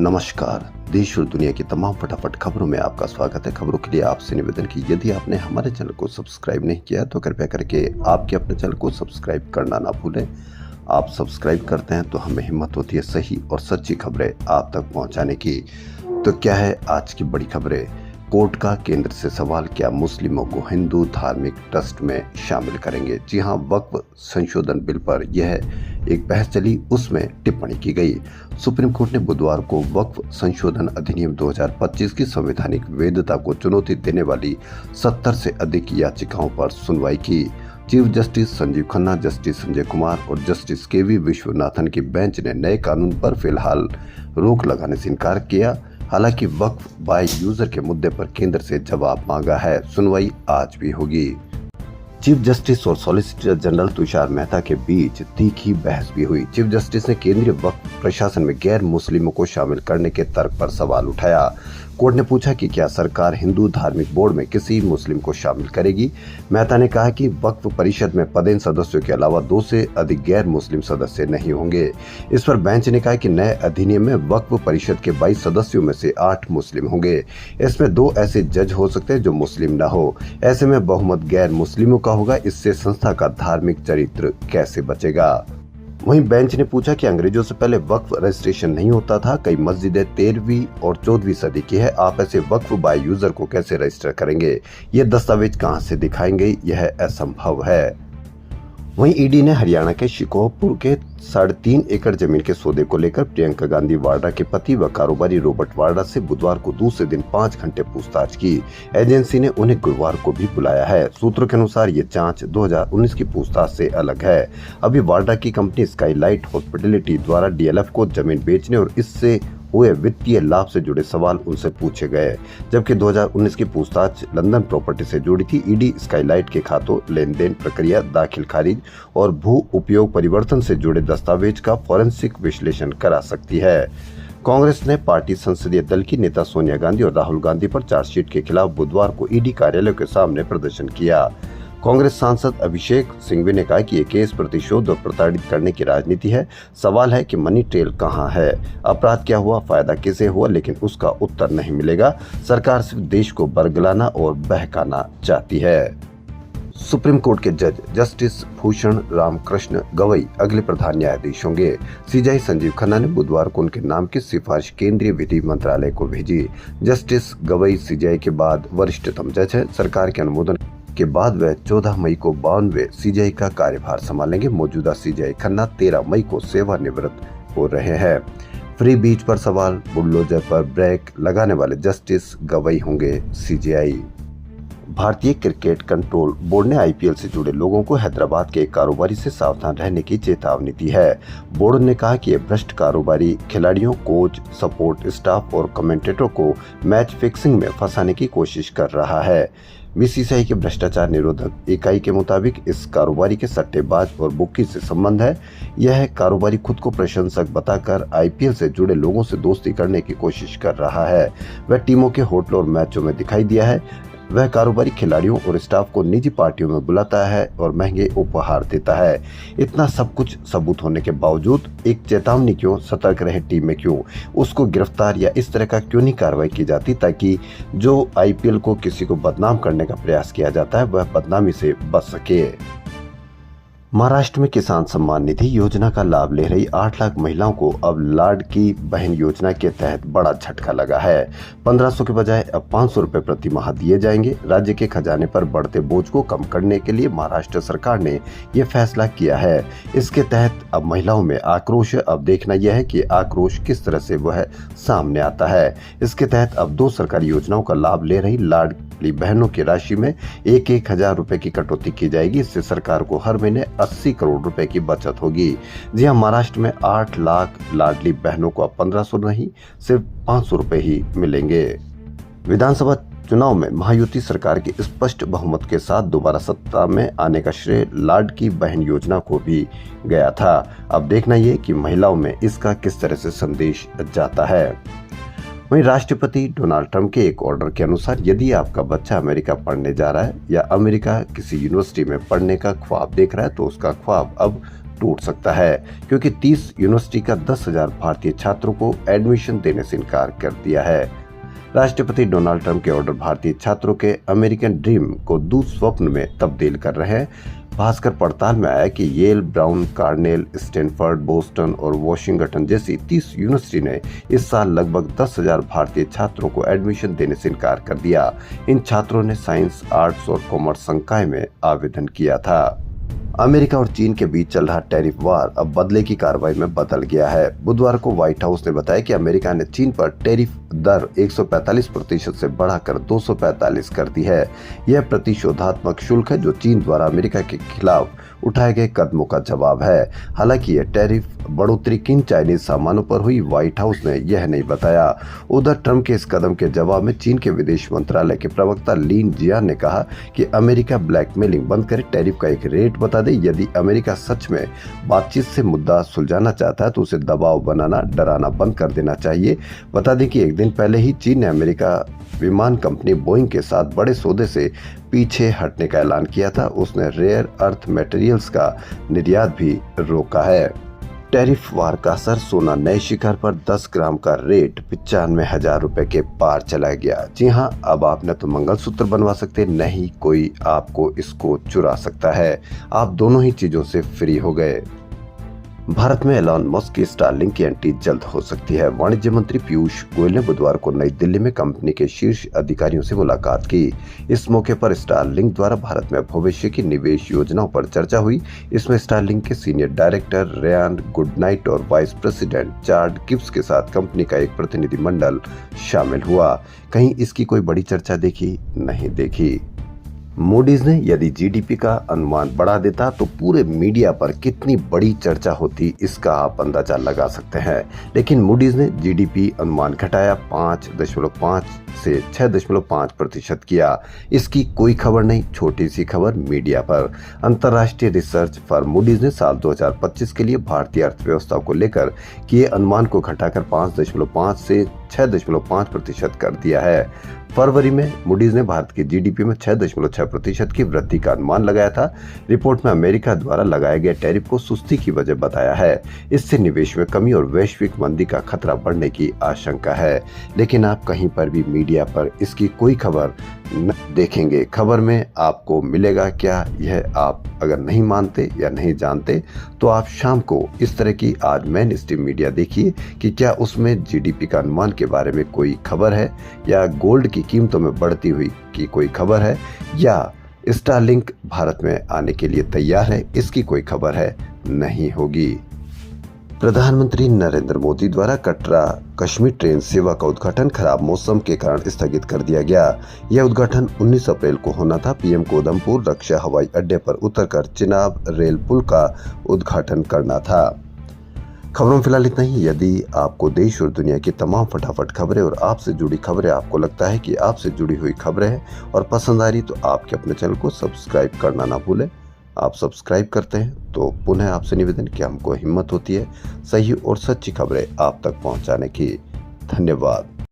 नमस्कार। देश और दुनिया की तमाम फटाफट खबरों में आपका स्वागत है। खबरों के लिए आपसे निवेदन की यदि आपने हमारे चैनल को सब्सक्राइब नहीं किया तो कृपया करके आपके अपने चैनल को सब्सक्राइब करना ना भूलें। आप सब्सक्राइब करते हैं तो हमें हिम्मत होती है सही और सच्ची खबरें आप तक पहुंचाने की। तो क्या है आज की बड़ी खबरें? कोर्ट का केंद्र से सवाल, क्या मुस्लिमों को हिंदू धार्मिक ट्रस्ट में शामिल करेंगे? जी हां, वक्फ संशोधन बिल पर यह एक बहस चली, उसमें टिप्पणी की गई। सुप्रीम कोर्ट ने बुधवार को वक्फ संशोधन अधिनियम 2025 की संवैधानिक वैधता को चुनौती देने वाली 70 से अधिक याचिकाओं पर सुनवाई की। Chief justice Sanjeev Khanna, justice Sanjay Kumar और जस्टिस केवी विश्वनाथन की बेंच ने नए कानून पर फिलहाल रोक लगाने से इनकार किया। हालांकि वक्फ बाय यूजर के मुद्दे पर केंद्र से जवाब मांगा है। सुनवाई आज भी होगी। चीफ जस्टिस और सॉलिसिटर जनरल तुषार मेहता के बीच तीखी बहस भी हुई। चीफ जस्टिस ने केंद्रीय वक्फ प्रशासन में गैर मुस्लिमों को शामिल करने के तर्क पर सवाल उठाया। कोर्ट ने पूछा कि क्या सरकार हिंदू धार्मिक बोर्ड में किसी मुस्लिम को शामिल करेगी। मेहता ने कहा कि वक्फ परिषद में पदेन सदस्यों के अलावा 2 से अधिक गैर मुस्लिम सदस्य नहीं होंगे। इस पर बेंच ने कहा कि नए अधिनियम में वक्फ परिषद के 22 सदस्यों में से 8 मुस्लिम होंगे। इसमें 2 ऐसे जज हो सकते हैं जो मुस्लिम न हो। ऐसे में बहुमत गैर मुस्लिमों का होगा। इससे संस्था का धार्मिक चरित्र कैसे बचेगा? वहीं बेंच ने पूछा कि अंग्रेजों से पहले वक्फ रजिस्ट्रेशन नहीं होता था। कई मस्जिदें 13वीं और 14वीं सदी की है। आप ऐसे वक्फ बाय यूजर को कैसे रजिस्टर करेंगे? ये दस्तावेज कहां से दिखाएंगे? यह असंभव है। वहीं ईडी ने हरियाणा के शिकोहपुर के 3.5 एकड़ जमीन के सौदे को लेकर प्रियंका गांधी वाड्रा के पति व कारोबारी रॉबर्ट वाड्रा से बुधवार को दूसरे दिन 5 घंटे पूछताछ की। एजेंसी ने उन्हें गुरुवार को भी बुलाया है। सूत्रों के अनुसार ये जांच 2019 की पूछताछ से अलग है। अभी वाड्रा की कंपनी स्काईलाइट हॉस्पिटैलिटी द्वारा डीएलएफ को जमीन बेचने और इससे हुए वित्तीय लाभ से जुड़े सवाल उनसे पूछे गए, जबकि 2019 की पूछताछ लंदन प्रॉपर्टी से जुड़ी थी। ईडी स्काईलाइट के खातों, लेन देन प्रक्रिया, दाखिल खारिज और भू उपयोग परिवर्तन से जुड़े दस्तावेज का फॉरेंसिक विश्लेषण करा सकती है। कांग्रेस ने पार्टी संसदीय दल की नेता सोनिया गांधी और राहुल गांधी पर चार्जशीट के खिलाफ बुधवार को ईडी कार्यालय के सामने प्रदर्शन किया। कांग्रेस सांसद अभिषेक सिंघवी ने कहा कि ये केस प्रतिशोध और प्रताड़ित करने की राजनीति है। सवाल है कि मनी ट्रेल कहां है, अपराध क्या हुआ, फायदा किसे हुआ, लेकिन उसका उत्तर नहीं मिलेगा। सरकार सिर्फ देश को बरगलाना और बहकाना चाहती है। सुप्रीम कोर्ट के जज जस्टिस भूषण रामकृष्ण गवई अगले प्रधान न्यायाधीश होंगे। सीजेआई संजीव खन्ना ने बुधवार को उनके नाम की सिफारिश केंद्रीय विधि मंत्रालय को भेजी। जस्टिस गवई सीजेआई के बाद वरिष्ठतम जज है। सरकार के अनुमोदन के बाद वह 14 मई को 52वें सीजेआई का कार्यभार संभालेंगे। मौजूदा सीजेआई खन्ना 13 मई को सेवानिवृत्त हो रहे हैं। फ्री बीच पर सवाल, बुलडोजर पर ब्रेक लगाने वाले जस्टिस गवई होंगे सीजेआई। भारतीय क्रिकेट कंट्रोल बोर्ड ने आईपीएल से जुड़े लोगों को हैदराबाद के एक कारोबारी से सावधान रहने की चेतावनी दी है। बोर्ड ने कहा कि ये भ्रष्ट कारोबारी खिलाड़ियों, कोच, सपोर्ट स्टाफ और कमेंटेटरों को मैच फिक्सिंग में फंसाने की कोशिश कर रहा है। बीसीसीआई के भ्रष्टाचार निरोधक इकाई के मुताबिक इस कारोबारी के सट्टेबाज और बुक्की से संबंध है। यह कारोबारी खुद को प्रशंसक बताकर आईपीएल से जुड़े लोगों से दोस्ती करने की कोशिश कर रहा है। वह टीमों के होटलों और मैचों में दिखाई दिया है। वह कारोबारी खिलाड़ियों और स्टाफ को निजी पार्टियों में बुलाता है और महंगे उपहार देता है। इतना सब कुछ सबूत होने के बावजूद एक चेतावनी क्यों? सतर्क रहे टीम में क्यों? उसको गिरफ्तार या इस तरह का क्यों नहीं कार्रवाई की जाती, ताकि जो आईपीएल को किसी को बदनाम करने का प्रयास किया जाता है वह बदनामी से बच सके। महाराष्ट्र में किसान सम्मान निधि योजना का लाभ ले रही 8 लाख महिलाओं को अब लाडकी बहन योजना के तहत बड़ा झटका लगा है। 1500 के बजाय अब 500 रुपए प्रति माह दिए जाएंगे। राज्य के खजाने पर बढ़ते बोझ को कम करने के लिए महाराष्ट्र सरकार ने ये फैसला किया है। इसके तहत अब महिलाओं में आक्रोश है। अब देखना यह है कि आक्रोश किस तरह से वह सामने आता है। इसके तहत अब 2 सरकारी योजनाओं का लाभ ले रही लाडली बहनों की राशि में 1-1 हजार रुपए की कटौती की जाएगी। इससे सरकार को हर महीने 80 करोड़ रुपए की बचत होगी। जी हां, महाराष्ट्र में 8 लाख लाडली बहनों को अब 1500 नहीं, सिर्फ 500 रुपए ही मिलेंगे। विधानसभा चुनाव में महायुति सरकार की स्पष्ट बहुमत के साथ दोबारा सत्ता में आने का श्रेय लाडकी बहन योजना को भी गया था। अब देखना ये कि महिलाओं में इसका किस तरह से संदेश जाता है। वहीं राष्ट्रपति डोनाल्ड ट्रंप के एक ऑर्डर के अनुसार यदि आपका बच्चा अमेरिका पढ़ने जा रहा है या अमेरिका किसी यूनिवर्सिटी में पढ़ने का ख्वाब देख रहा है तो उसका ख्वाब अब टूट सकता है, क्योंकि 30 यूनिवर्सिटी का 10,000 भारतीय छात्रों को एडमिशन देने से इनकार कर दिया है। राष्ट्रपति डोनाल्ड ट्रंप के ऑर्डर भारतीय छात्रों के अमेरिकन ड्रीम को दुस्वप्न में तब्दील कर रहे हैं। भास्कर पड़ताल में आया कि Yale, Brown, Cornell, Stanford, Boston और वॉशिंगटन जैसी 30 यूनिवर्सिटी ने इस साल लगभग 10,000 भारतीय छात्रों को एडमिशन देने से इनकार कर दिया। इन छात्रों ने साइंस, आर्ट्स और कॉमर्स संकाय में आवेदन किया था। अमेरिका और चीन के बीच चल रहा टैरिफ वार अब बदले की कार्रवाई में बदल गया है। बुधवार को व्हाइट हाउस ने बताया कि अमेरिका ने चीन पर टैरिफ दर 145% से बढ़ाकर 245 कर दी है। यह प्रतिशोधात्मक शुल्क है जो चीन द्वारा अमेरिका के खिलाफ उठाए गए कदमों का जवाब है। हालांकि यह टैरिफ बढ़ोतरी किन चाइनीज सामानों पर हुई, व्हाइट हाउस ने यह नहीं बताया। उधर ट्रंप के इस कदम के जवाब में चीन के विदेश मंत्रालय के प्रवक्ता लिन जियान ने कहा कि अमेरिका ब्लैकमेलिंग बंद करे, टैरिफ का एक रेट बता दे। यदि अमेरिका सच में बातचीत से मुद्दा सुलझाना चाहता है तो उसे दबाव बनाना, डराना बंद कर देना चाहिए। बता दें कि एक दिन पहले ही चीन ने अमेरिका विमान कंपनी बोइंग के साथ बड़े सौदे से पीछे हटने का ऐलान किया था। उसने रेयर अर्थ मटेरियल्स का निर्यात भी रोका है। टैरिफ वार का असर, सोना नए शिखर पर 10 ग्राम का रेट 95,000 रुपए के पार चला गया। जी हां, अब आप न तो मंगलसूत्र बनवा सकते, न ही कोई आपको इसको चुरा सकता है। आप दोनों ही चीजों से फ्री हो गए। भारत में एलॉन मस्क की स्टारलिंक की एंट्री जल्द हो सकती है। वाणिज्य मंत्री पीयूष गोयल ने बुधवार को नई दिल्ली में कंपनी के शीर्ष अधिकारियों से मुलाकात की। इस मौके पर स्टारलिंक द्वारा भारत में भविष्य की निवेश योजनाओं पर चर्चा हुई। इसमें स्टारलिंक के सीनियर डायरेक्टर रेयान गुडनाइट और वाइस प्रेसिडेंट चार्ड गिब्स के साथ कंपनी का एक प्रतिनिधिमंडल शामिल हुआ। कहीं इसकी कोई बड़ी चर्चा देखी नहीं देखी। मूडीज ने यदि जीडीपी का अनुमान बढ़ा देता तो पूरे मीडिया पर कितनी बड़ी चर्चा होती, इसका आप अंदाजा लगा सकते हैं। लेकिन मूडीज ने जीडीपी अनुमान घटाया 5.5 से 6.5% किया। इसकी कोई खबर नहीं, छोटी सी खबर मीडिया पर। अंतर्राष्ट्रीय रिसर्च फर्म मूडीज ने साल 2025 के लिए भारतीय अर्थव्यवस्था को लेकर किए अनुमान को घटाकर 5.5 से 6.5% कर दिया है। फरवरी में मूडीज ने भारत की जीडीपी में 6.6% की वृद्धि का अनुमान लगाया था। रिपोर्ट में अमेरिका द्वारा लगाए गए टैरिफ को सुस्ती की वजह बताया है। इससे निवेश में कमी और वैश्विक मंदी का खतरा बढ़ने की आशंका है। लेकिन आप कहीं पर भी मीडिया पर इसकी कोई खबर न देखेंगे। खबर में आपको मिलेगा क्या, यह आप अगर नहीं मानते या नहीं जानते तो आप शाम को इस तरह की आज मेन स्ट्रीम मीडिया देखिए कि क्या उसमें जीडीपी का अनुमान के बारे में कोई खबर है, या गोल्ड की कीमतों में बढ़ती हुई की कोई खबर है, या स्टारलिंक भारत में आने के लिए तैयार है, इसकी कोई खबर है नहीं होगी। प्रधानमंत्री नरेंद्र मोदी द्वारा कटरा कश्मीर ट्रेन सेवा का उद्घाटन खराब मौसम के कारण स्थगित कर दिया गया। यह उद्घाटन 19 अप्रैल को होना था। पीएम को उधमपुर रक्षा हवाई अड्डे पर उतरकर चिनाब रेल पुल का उद्घाटन करना था। खबरों में फिलहाल इतना ही। यदि आपको देश और दुनिया की तमाम फटाफट खबरें और आपसे जुड़ी खबरें आपको लगता है कि आपसे जुड़ी हुई खबरें हैं और पसंद आ रही, तो आपके अपने चैनल को सब्सक्राइब करना ना भूलें। आप सब्सक्राइब करते हैं तो पुनः आपसे निवेदन कि हमको हिम्मत होती है सही और सच्ची खबरें आप तक पहुंचाने की। धन्यवाद।